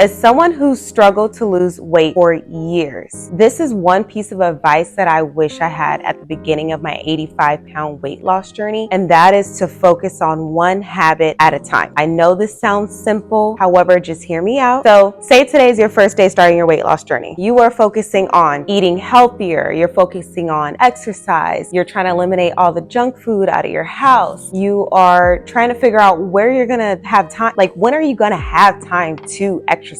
As someone who struggled to lose weight for years, this is one piece of advice that I wish I had at the beginning of my 85-pound weight loss journey, and that is to focus on one habit at a time. I know this sounds simple, however, just hear me out. So say today is your first day starting your weight loss journey. You are focusing on eating healthier, you're focusing on exercise, you're trying to eliminate all the junk food out of your house, you are trying to figure out where you're gonna have time, like when are you gonna have time to exercise?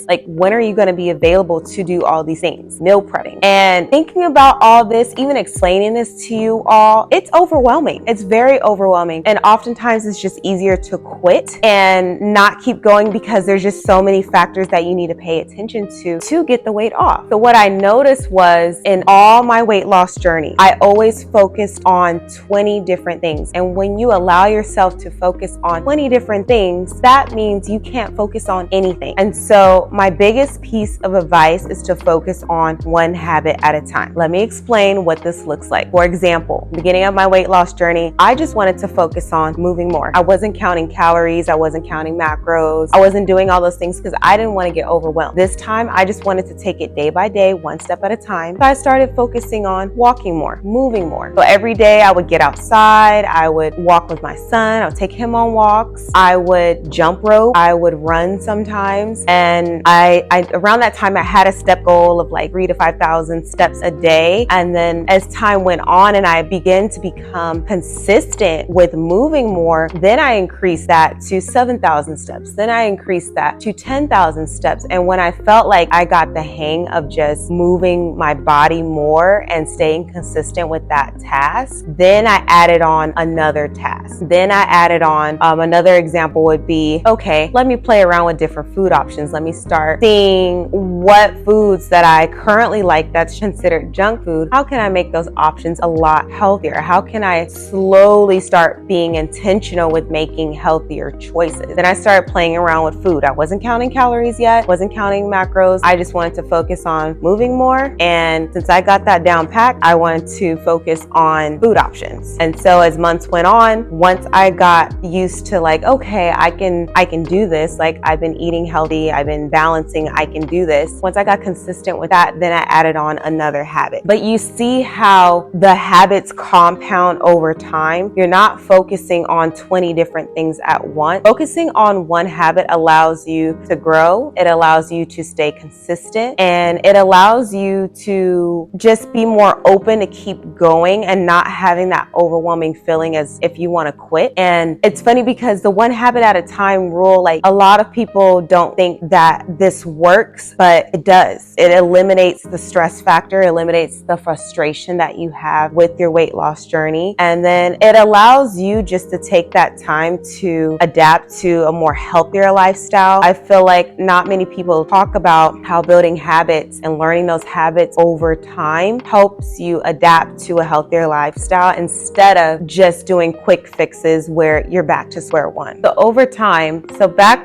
Like when are you gonna be available to do all these things? Meal prepping. And thinking about all this, even explaining this to you all, it's overwhelming. It's very overwhelming. And oftentimes it's just easier to quit and not keep going because there's just so many factors that you need to pay attention to get the weight off. So what I noticed was in all my weight loss journey, I always focused on 20 different things. And when you allow yourself to focus on 20 different things, that means you can't focus on anything. And so my biggest piece of advice is to focus on one habit at a time. Let me explain what this looks like. For example, beginning of my weight loss journey, I just wanted to focus on moving more. I wasn't counting calories. I wasn't counting macros. I wasn't doing all those things because I didn't want to get overwhelmed. This time, I just wanted to take it day by day, one step at a time. So I started focusing on walking more, moving more. So every day I would get outside. I would walk with my son. I would take him on walks. I would jump rope. I would run sometimes. And I around that time, I had a step goal of like 3,000 to 5,000 steps a day. And then as time went on and I began to become consistent with moving more, then I increased that to 7,000 steps. Then I increased that to 10,000 steps. And when I felt like I got the hang of just moving my body more and staying consistent with that task, then I added on another task. Then I added on another example would be, okay, let me play around with different food options. Let me start seeing what foods that I currently like that's considered junk food. How can I make those options a lot healthier? How can I slowly start being intentional with making healthier choices? Then I started playing around with food. I wasn't counting calories yet, wasn't counting macros. I just wanted to focus on moving more. And since I got that down packed, I wanted to focus on food options. And so as months went on, once I got used to like, okay, I can do this. Like I've been eating healthy, I've been balancing, I can do this. Once I got consistent with that, then I added on another habit. But you see how the habits compound over time. You're not focusing on 20 different things at once. Focusing on one habit allows you to grow. It allows you to stay consistent, and it allows you to just be more open to keep going and not having that overwhelming feeling as if you want to quit. And it's funny because the one habit at a time rule, like a lot of people don't think that this works, but it does. It eliminates the stress factor, eliminates the frustration that you have with your weight loss journey. And then it allows you just to take that time to adapt to a more healthier lifestyle. I feel like not many people talk about how building habits and learning those habits over time helps you adapt to a healthier lifestyle instead of just doing quick fixes where you're back to square one. So over time,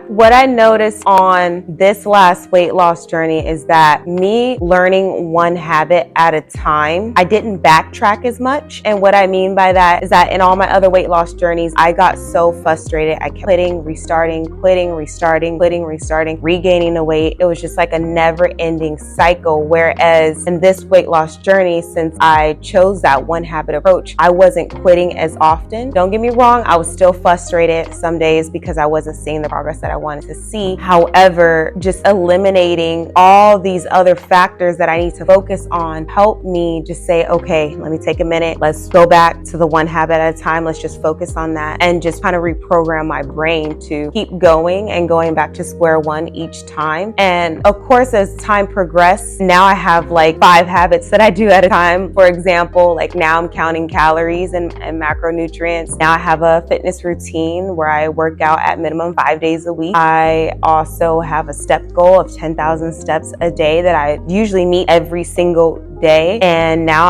what I noticed on this last weight loss journey is that me learning one habit at a time, I didn't backtrack as much. And what I mean by that is that in all my other weight loss journeys, I got so frustrated. I kept quitting, restarting, regaining the weight. It was just like a never-ending cycle. Whereas in this weight loss journey, since I chose that one habit approach, I wasn't quitting as often. Don't get me wrong, I was still frustrated some days because I wasn't seeing the progress that I wanted to see. However, just eliminating all these other factors that I need to focus on helped me just say, okay, let me take a minute. Let's go back to the one habit at a time. Let's just focus on that and just kind of reprogram my brain to keep going and going back to square one each time. And of course, as time progressed, now I have like 5 habits that I do at a time. For example, like now I'm counting calories and macronutrients. Now I have a fitness routine where I work out at minimum 5 days a week. I also have a step goal of 10,000 steps a day that I usually meet every single day. And now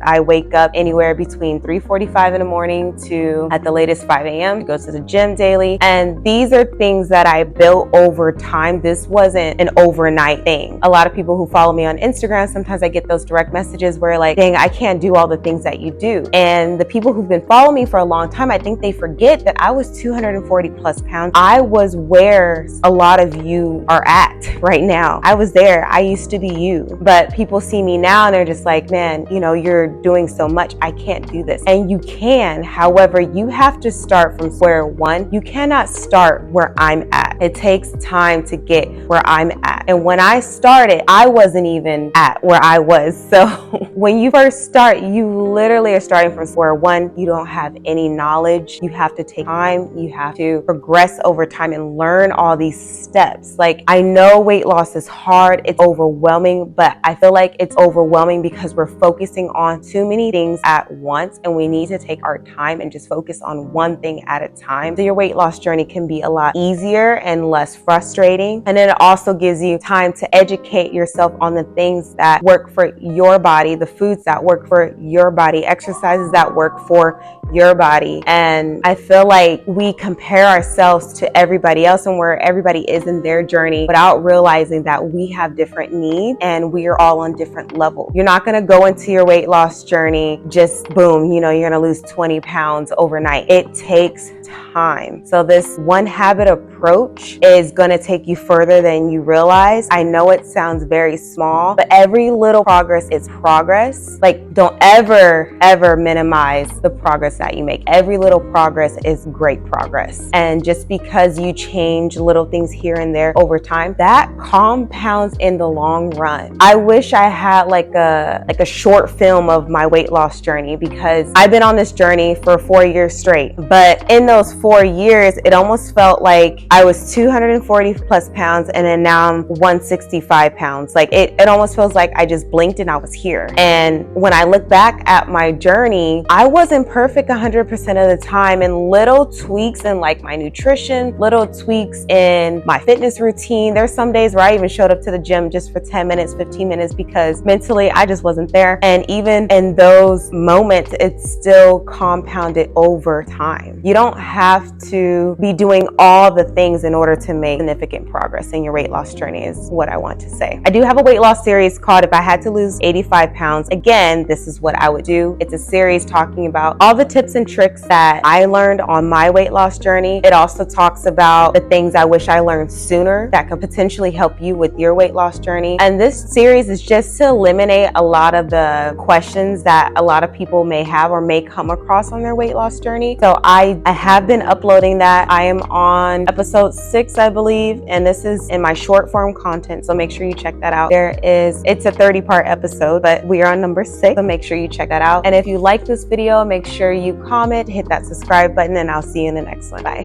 I wake up anywhere between 3:45 in the morning to at the latest 5 a.m. to go to the gym daily. And these are things that I built over time. This wasn't an overnight thing. A lot of people who follow me on Instagram, sometimes I get those direct messages where like, dang, I can't do all the things that you do. And the people who've been following me for a long time, I think they forget that I was 240 plus pounds. I was where a lot of you are at right now. I was there. I used to be you. But people see me now and they're just like, man, you know, you're doing so much. I can't do this. And you can. However, you have to start from square one. You cannot start where I'm at. It takes time to get where I'm at. And when I started, I wasn't even at where I was. So when you first start, you literally are starting from square one. You don't have any knowledge. You have to take time. You have to progress over time and learn all these steps. Like, I know weight loss is hard. It's overwhelming, but I feel like it's overwhelming because we're focusing on too many things at once, and we need to take our time and just focus on one thing at a time. So your weight loss journey can be a lot easier and less frustrating. And then it also gives you time to educate yourself on the things that work for your body, the foods that work for your body, exercises that work for your body. And I feel like we compare ourselves to everybody else and where everybody is in their journey without realizing that we have different needs and we are all on different levels. You're not going to go into your weight loss journey just boom, you know, you're going to lose 20 pounds overnight. It takes time. So this one habit approach is going to take you further than you realize. I know it sounds very small, but every little progress is progress. Like, don't ever minimize the progress that you make. Every little progress is great progress. And just because you change little things here and there over time, that compounds in the long run. I wish I had like a short film of my weight loss journey, because I've been on this journey for 4 years straight. But in those 4 years, it almost felt like I was 240 plus pounds and then now I'm 165 pounds. Like it almost feels like I just blinked and I was here. And when I look back at my journey, I wasn't perfect 100% of the time, and little tweaks in like my nutrition, little tweaks in my fitness routine. There's some days where I even showed up to the gym just for 10 minutes, 15 minutes because mentally I just wasn't there. And even in those moments, it's still compounded over time. You don't have to be doing all the things in order to make significant progress in your weight loss journey, is what I want to say. I do have a weight loss series called If I Had to Lose 85 Pounds. Again, this is what I would do. It's a series talking about all the tips and tricks that I learned on my weight loss journey. It also talks about the things I wish I learned sooner that could potentially help you with your weight loss journey. And this series is just to eliminate a lot of the questions that a lot of people may have or may come across on their weight loss journey. So I have been uploading that. I am on episode 6, I believe, and this is in my short form content, so make sure you check that out. It's a 30-part episode, but we are on number 6, so make sure you check that out. And if you like this video, make sure you comment, hit that subscribe button, and I'll see you in the next one. Bye.